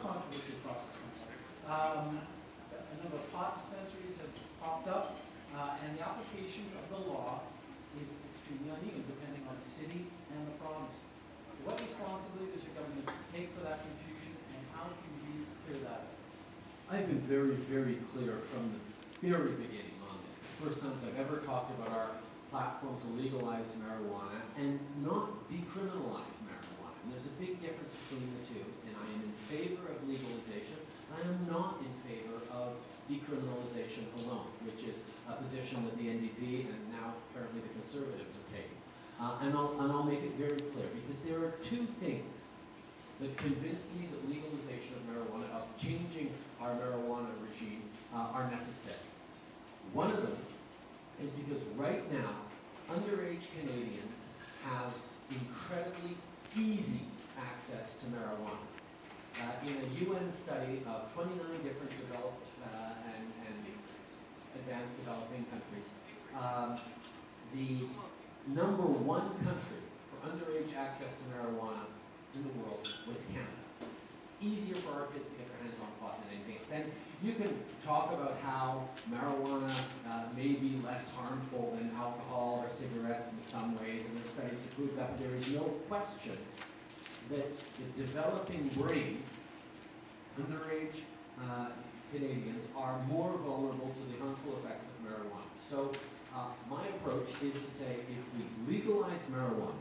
controversy across this country. A number of pot dispensaries have popped up, and the application of the law is extremely uneven depending on the city and the province. What responsibility does your government take for that confusion, and how can you clear that up? I've been very, very clear from the very beginning on this. The first times I've ever talked about our platform to legalize marijuana and not decriminalize marijuana. And there's a big difference between the two, and I am in favor of legalization, and I am not in favor of decriminalization alone, which is a position that the NDP and now apparently the Conservatives are taking. And I'll make it very clear, because there are two things that convinced me that legalization of marijuana, of changing our marijuana regime, are necessary. One of them is because right now, underage Canadians have incredibly easy access to marijuana. In a UN study of 29 different developed and advanced developing countries, the number one country for underage access to marijuana in the world was Canada. Easier for our kids to get their hands on pot than anything else. And you can talk about how marijuana may be less harmful than alcohol or cigarettes in some ways, and there are studies to prove that, but there is no question that the developing brain, underage Canadians, are more vulnerable to the harmful effects of marijuana. So my approach is to say, if we legalize marijuana,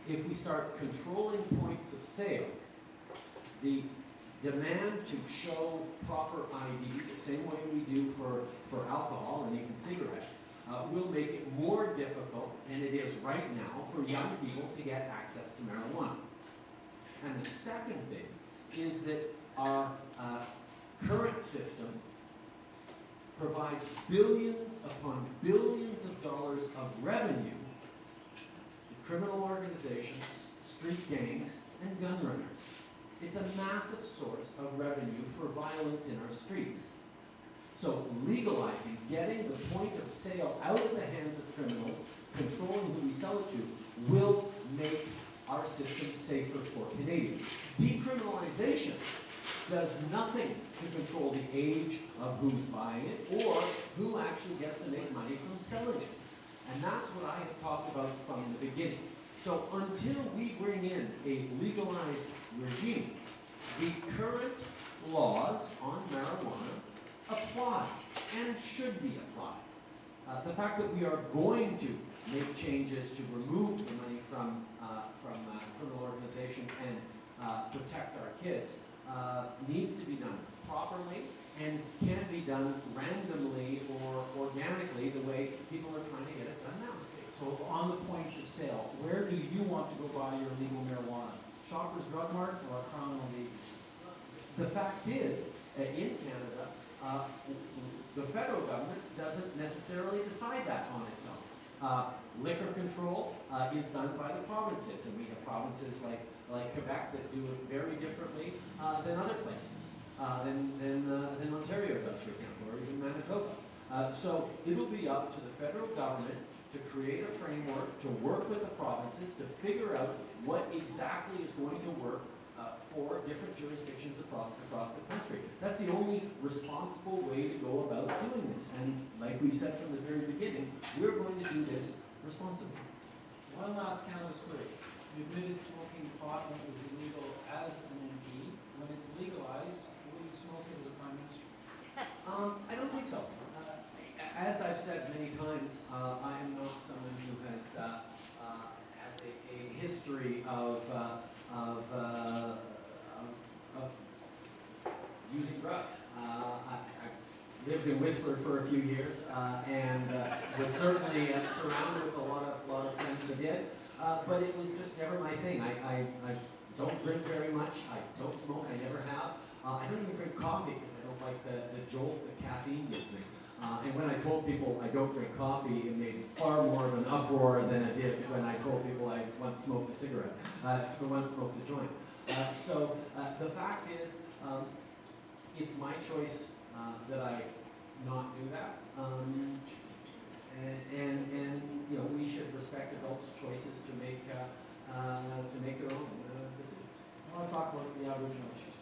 if we start controlling points of sale, the demand to show proper ID, the same way we do for alcohol and even cigarettes, will make it more difficult than it is right now for young people to get access to marijuana. And the second thing is that our current system provides billions upon billions of dollars of revenue to criminal organizations, street gangs, and gun runners. It's a massive source of revenue for violence in our streets. So legalizing, getting the point of sale out of the hands of criminals, controlling who we sell it to, will make our system safer for Canadians. Decriminalization does nothing to control the age of who's buying it or who actually gets to make money from selling it. And that's what I have talked about from the beginning. So until we bring in a legalized regime, the current laws on marijuana apply and should be applied. The fact that we are going to make changes to remove the money from criminal organizations and protect our kids needs to be done properly and can't be done randomly or organically the way people are trying to get it done now. So on the points of sale, where do you want to go buy your legal marijuana? Shoppers Drug Mart or a Crown and Agency? The fact is, in Canada, the federal government doesn't necessarily decide that on its own. Liquor control is done by the provinces, and we have provinces like Quebec that do it very differently than other places, than Ontario does, for example, or even Manitoba. So it'll be up to the federal government to create a framework, to work with the provinces, to figure out what exactly is going to work for different jurisdictions across the country. That's the only responsible way to go about doing this. And like we said from the very beginning, we're going to do this responsibly. One last cannabis query. You admitted smoking pot when it was illegal as an MP. When it's legalized, will you smoke it as a Prime Minister? I don't think so. As I've said many times, I am not someone who has a history of using drugs. I lived in Whistler for a few years and was certainly surrounded with a lot of friends who did, but it was just never my thing. I don't drink very much. I don't smoke. I never have. I don't even drink coffee because I don't like the jolt that caffeine gives me. And when I told people I don't drink coffee, it made far more of an uproar than it did when I told people I once smoked a cigarette, once smoked a joint. So the fact is, it's my choice that I not do that. And you know, we should respect adults' choices to make their own decisions. I want to talk about the Aboriginal issues.